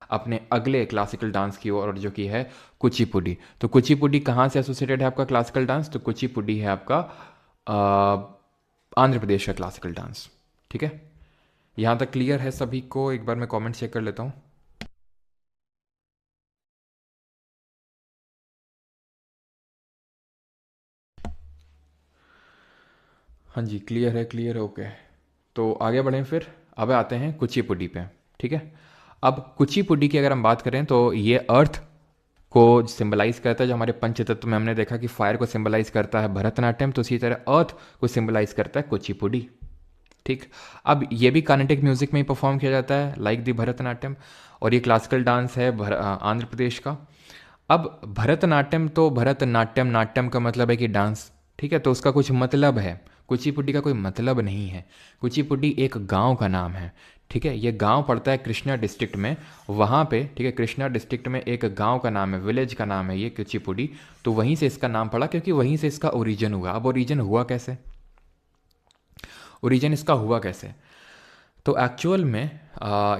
अपने अगले classical dance की ओर, और जो कि है कुचिपुडी। तो कुचिपुडी कहाँ से एसोसिएटेड है आपका क्लासिकल डांस? तो कुचिपुडी है आपका आंध्र प्रदेश का क्लासिकल डांस। ठीक है, यहाँ तक क्लियर है सभी को? एक बार मैं कमेंट चेक कर लेता हूँ। हाँ जी, क्लियर है, क्लियर है, ओके। तो आगे बढ़ें फिर। अब आते हैं कुचिपुडी पे। ठीक है, अब कुचिपुडी की अगर हम बात करें तो ये अर्थ को सिंबलाइज करता है। जो हमारे पंचतत्व में हमने देखा कि फायर को सिंबलाइज करता है भरतनाट्यम, तो उसी तरह अर्थ को सिंबलाइज करता है कुचिपुडी। ठीक, अब ये भी कार्नेटिक म्यूजिक में ही परफॉर्म किया जाता है लाइक दी भरतनाट्यम, और ये क्लासिकल डांस है आंध्र प्रदेश का। अब भरतनाट्यम, तो भरतनाट्यम, नाट्यम का मतलब है कि डांस। ठीक है, तो उसका कुछ मतलब है, कुचिपुडी का कोई मतलब नहीं है। कुचिपुडी एक गांव का नाम है। ठीक है, ये गांव पड़ता है कृष्णा डिस्ट्रिक्ट में, वहाँ पे। ठीक है, कृष्णा डिस्ट्रिक्ट में एक गांव का नाम है, विलेज का नाम है ये कुचिपुडी। तो वहीं से इसका नाम पड़ा, क्योंकि वहीं से इसका ओरिजिन हुआ। अब ओरिजिन हुआ कैसे? ओरिजिन इसका हुआ कैसे? तो एक्चुअल में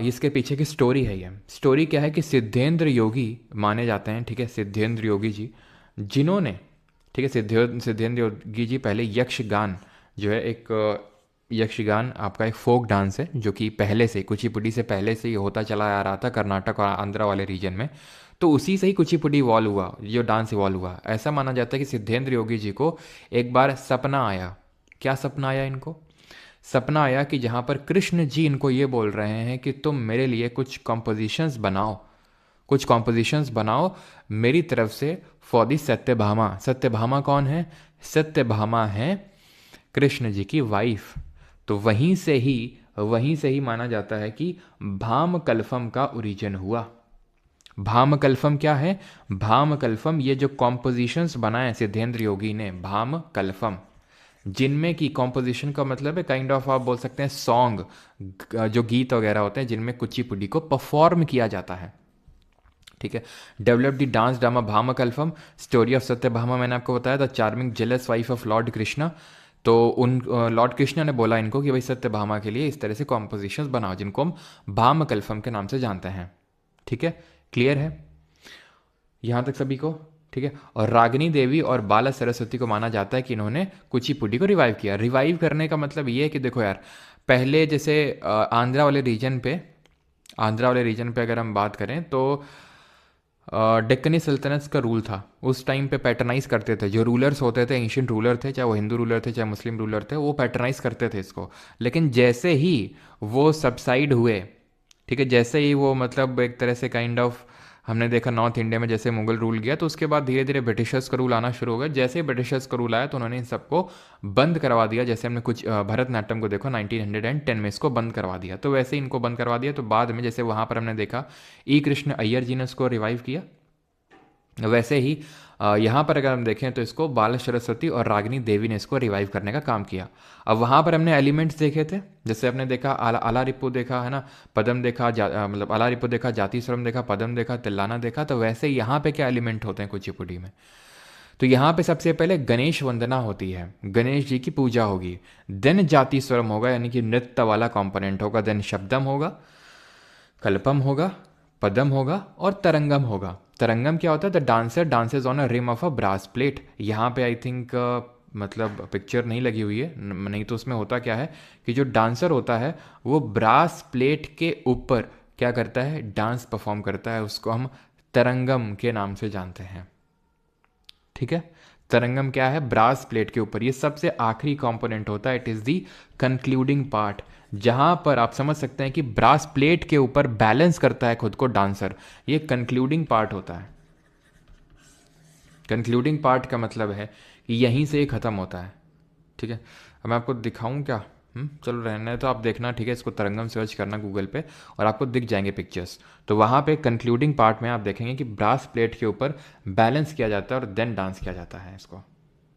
इसके पीछे की स्टोरी है। ये स्टोरी क्या है कि सिद्धेंद्र योगी माने जाते हैं। ठीक है, सिद्धेंद्र योगी जी, जिन्होंने, ठीक है, सिद्धेंद्र योगी जी पहले यक्षगान, जो है एक यक्षगान आपका एक फोक डांस है, जो कि पहले से, कुचिपुडी से पहले से ही होता चला आ रहा था कर्नाटक और आंध्रा वाले रीजन में। तो उसी से ही कुचिपुडी इवॉल्व हुआ, जो डांस इवॉल्व हुआ। ऐसा माना जाता है कि सिद्धेंद्र योगी जी को एक बार सपना आया। क्या सपना आया इनको? सपना आया कि जहाँ पर कृष्ण जी इनको ये बोल रहे हैं कि तुम मेरे लिए कुछ कॉम्पोजिशंस बनाओ, कुछ कॉम्पोजिशंस बनाओ मेरी तरफ से फॉर दी सत्यभामा। सत्यभामा कौन है? सत्यभामा है कृष्ण जी की वाइफ। तो वहीं से ही माना जाता है कि भाम कल्फम का ओरिजिन हुआ। भाम कल्फम क्या है? भाम कल्फम, ये जो कॉम्पोजिशंस बनाए सिद्धेंद्र योगी ने, भाम कल्फम, जिनमें की कॉम्पोजिशन का मतलब है काइंड ऑफ, आप बोल सकते हैं सॉन्ग, जो गीत वगैरह होते हैं जिनमें कुचिपुडी को परफॉर्म किया जाता है। ठीक है, develop the dance drama Bhama कल्फम, story of Satyabhama, मैंने आपको बताया था, charming jealous wife of Lord Krishna. तो उन लॉर्ड कृष्णा ने बोला इनको कि भाई सत्यभामा के लिए इस तरह से कॉम्पोजिशंस बनाओ, जिनको हम भाम कल्फम के नाम से जानते हैं। ठीक है, क्लियर है यहाँ तक सभी को? ठीक है, और रागिनी देवी और बाला सरस्वती को माना जाता है कि इन्होंने कुचिपुडी को रिवाइव किया। रिवाइव करने का मतलब ये है कि देखो यार, पहले जैसे आंध्रा वाले रीजन पे अगर हम बात करें तो डेक्कनी सल्तनत का रूल था। उस टाइम पे पैटर्नाइज करते थे, जो रूलर्स होते थे, एंशियंट रूलर थे, चाहे वो हिंदू रूलर थे चाहे मुस्लिम रूलर थे, वो पैटर्नाइज करते थे इसको। लेकिन जैसे ही वो सबसाइड हुए, ठीक है, जैसे ही वो मतलब एक तरह से काइंड ऑफ, हमने देखा नॉर्थ इंडिया में जैसे मुगल रूल गया, तो उसके बाद धीरे धीरे ब्रिटिशर्स का रूल आना शुरू हो गया। जैसे ही ब्रिटिशर्स का रूल आया तो उन्होंने इन सबको बंद करवा दिया। जैसे हमने कुछ भरतनाट्यम को देखो 1910 में इसको बंद करवा दिया, तो वैसे ही इनको बंद करवा दिया। तो बाद में जैसे वहाँ पर हमने देखा ई कृष्ण अय्यर जी ने उसको रिवाइव किया, वैसे ही यहाँ पर अगर हम देखें तो इसको बाल सरस्वती और रागिनी देवी ने इसको रिवाइव करने का काम किया। अब वहाँ पर हमने एलिमेंट्स देखे थे, जैसे हमने देखा आला रिपु देखा है ना, पदम देखा, मतलब आला रिपु देखा, जाति स्वरम देखा, पदम देखा, तिल्लाना देखा। तो वैसे यहाँ पे क्या एलिमेंट होते हैं कुचिपुड़ी में? तो यहाँ पे सबसे पहले गणेश वंदना होती है, गणेश जी की पूजा होगी। देन जाति स्वरम होगा, यानी कि नृत्य वाला कंपोनेंट होगा। देन शब्दम होगा, कल्पम होगा, पदम होगा और तरंगम होगा। तरंगम क्या होता है? The dancer dances on a rim of a brass plate. यहाँ पे आई थिंक मतलब पिक्चर नहीं लगी हुई है, नहीं तो उसमें होता क्या है कि जो डांसर होता है वो ब्रास प्लेट के ऊपर क्या करता है? डांस परफॉर्म करता है। उसको हम तरंगम के नाम से जानते हैं। ठीक है, तरंगम क्या है? ब्रास प्लेट के ऊपर। ये सबसे आखिरी कंपोनेंट होता है, it is the concluding part, जहां पर आप समझ सकते हैं कि ब्रास प्लेट के ऊपर बैलेंस करता है खुद को डांसर। ये कंक्लूडिंग पार्ट होता है। कंक्लूडिंग पार्ट का मतलब है कि यहीं से ये खत्म होता है। ठीक है, अब मैं आपको दिखाऊं क्या? चलो रहने है तो आप देखना। ठीक है, इसको तरंगम सर्च करना गूगल पे और आपको दिख जाएंगे पिक्चर्स। तो वहाँ पे कंक्लूडिंग पार्ट में आप देखेंगे कि ब्रास प्लेट के ऊपर बैलेंस किया जाता है और देन डांस किया जाता है इसको।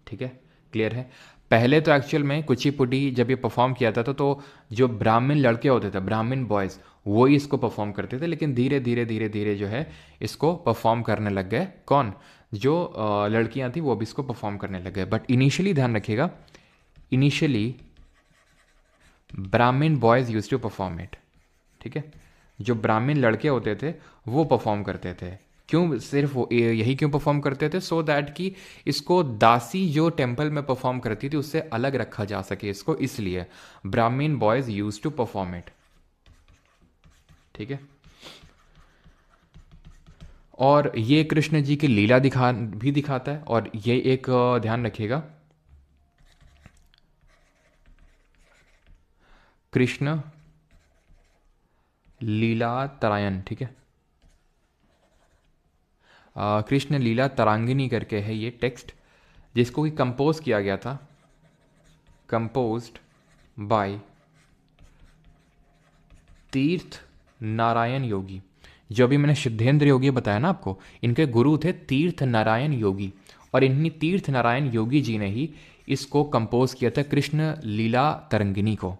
ठीक है, क्लियर है? पहले तो एक्चुअल में कुचिपुडी जब ये परफॉर्म किया था तो जो ब्राह्मण लड़के होते थे, ब्राह्मण बॉयज़, वो ही इसको परफॉर्म करते थे। लेकिन धीरे धीरे धीरे धीरे जो है इसको परफॉर्म करने लग गए। कौन? जो लड़कियां थी वो भी इसको परफॉर्म करने लग गए। बट इनिशियली ध्यान रखिएगा, initially Brahmin boys use to perform it. ठीक है, जो ब्राह्मण लड़के होते थे वो परफॉर्म करते थे। क्यों सिर्फ यही क्यों परफॉर्म करते थे? सो दैट कि इसको दासी जो टेम्पल में परफॉर्म करती थी उससे अलग रखा जा सके इसको, इसलिए Brahmin boys use to perform it. ठीक है। और ये कृष्ण जी की लीला दिखाता है। और ये एक ध्यान रखिएगा, कृष्ण लीला तरायन, ठीक है, कृष्ण लीला तरांगिनी करके है ये टेक्स्ट, जिसको कि कंपोज किया गया था, कंपोज्ड बाय तीर्थ नारायण योगी। जो अभी मैंने सिद्धेंद्र योगी बताया ना आपको, इनके गुरु थे तीर्थ नारायण योगी, और इन्हीं तीर्थ नारायण योगी जी ने ही इसको कंपोज किया था, कृष्ण लीला तरंगिनी को।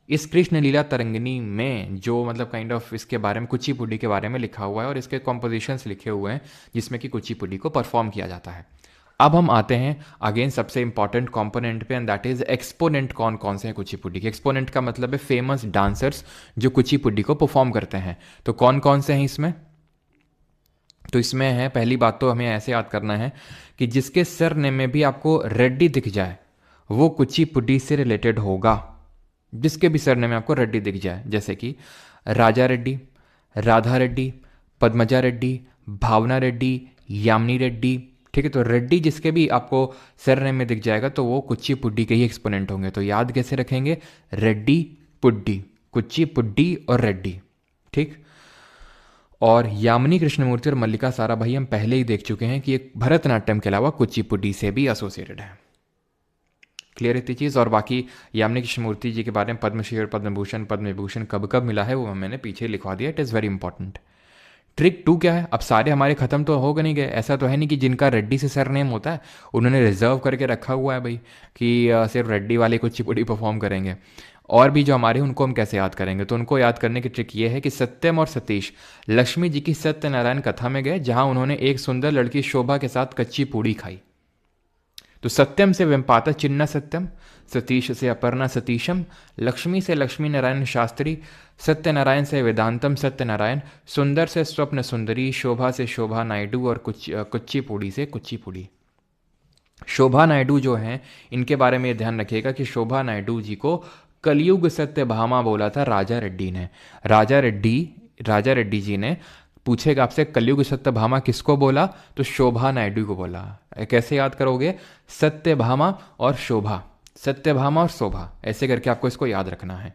इस कृष्ण लीला तरंगिनी में जो मतलब काइंड ऑफ इसके बारे में कुचिपुडी के बारे में लिखा हुआ है और इसके कॉम्पोजिशंस लिखे हुए हैं जिसमें कि कुचिपुडी को परफॉर्म किया जाता है। अब हम आते हैं अगेन सबसे इंपॉर्टेंट कंपोनेंट पे, एंड दैट इज एक्सपोनेंट। कौन कौन से हैं कुचिपुडी के? एक्सपोनेंट का मतलब है फेमस डांसर्स जो कुचिपुडी को परफॉर्म करते हैं। तो कौन कौन से हैं इसमें? तो इसमें है, पहली बात तो हमें ऐसे याद करना है कि जिसके सरनेम में भी आपको रेड्डी दिख जाए वो कुचिपुडी से रिलेटेड होगा। जिसके भी सरनेम में आपको रेड्डी दिख जाए, जैसे कि राजा रेड्डी, राधा रेड्डी, पद्मजा रेड्डी, भावना रेड्डी, यामिनी रेड्डी, ठीक है। तो रेड्डी जिसके भी आपको सरनेम में दिख जाएगा तो वो कुचिपुडी के ही एक्सपोनेंट होंगे। तो याद कैसे रखेंगे? रेड्डी पुड्डी, कुचिपुडी और रेड्डी, ठीक। और यामिनी कृष्णमूर्ति और मल्लिका साराभाई हम पहले ही देख चुके हैं कि एक भरतनाट्यम के अलावा कुचिपुडी से भी एसोसिएटेड है। क्लियर इतनी चीज़। और बाकी यामिनी कृष्णमूर्ति जी के बारे में पद्मश्री और पद्मभूषण पद्म विभूषण कब कब मिला है वो मैंने पीछे लिखवा दिया। It is very important. Trick 2 क्या है? अब सारे हमारे खत्म तो हो नहीं गए। ऐसा तो है नहीं कि जिनका रेड्डी से सरनेम होता है उन्होंने रिजर्व करके रखा हुआ है भाई कि सिर्फ रेड्डी वाले कुचिपुड़ी परफॉर्म करेंगे। और भी जो हमारे उनको हम कैसे याद करेंगे? तो उनको याद करने की ट्रिक ये है कि सत्यम और सतीश लक्ष्मी जी की सत्यनारायण कथा में गए जहां उन्होंने एक सुंदर लड़की शोभा के साथ कच्ची पूड़ी खाई। तो सत्यम से वेम्पाता चिन्ना सत्यम, सतीश से अपर्णा सतीशम, लक्ष्मी से लक्ष्मी नारायण शास्त्री, सत्यनारायण से वेदांतम सत्यनारायण, सुंदर से स्वप्न सुंदरी, शोभा से शोभा नायडू और कुच्चीपुड़ी से कुच्चीपुड़ी। शोभा नायडू जो हैं इनके बारे में ध्यान रखिएगा कि शोभा नायडू जी को कलयुग सत्यभामा बोला था राजा रेड्डी ने। राजा रेड्डी जी ने पूछेगा आपसे कलयुग सत्यभामा किसको बोला? तो शोभा नायडू को बोला। कैसे याद करोगे? सत्यभामा और शोभा, सत्यभामा और शोभा, ऐसे करके आपको इसको याद रखना है।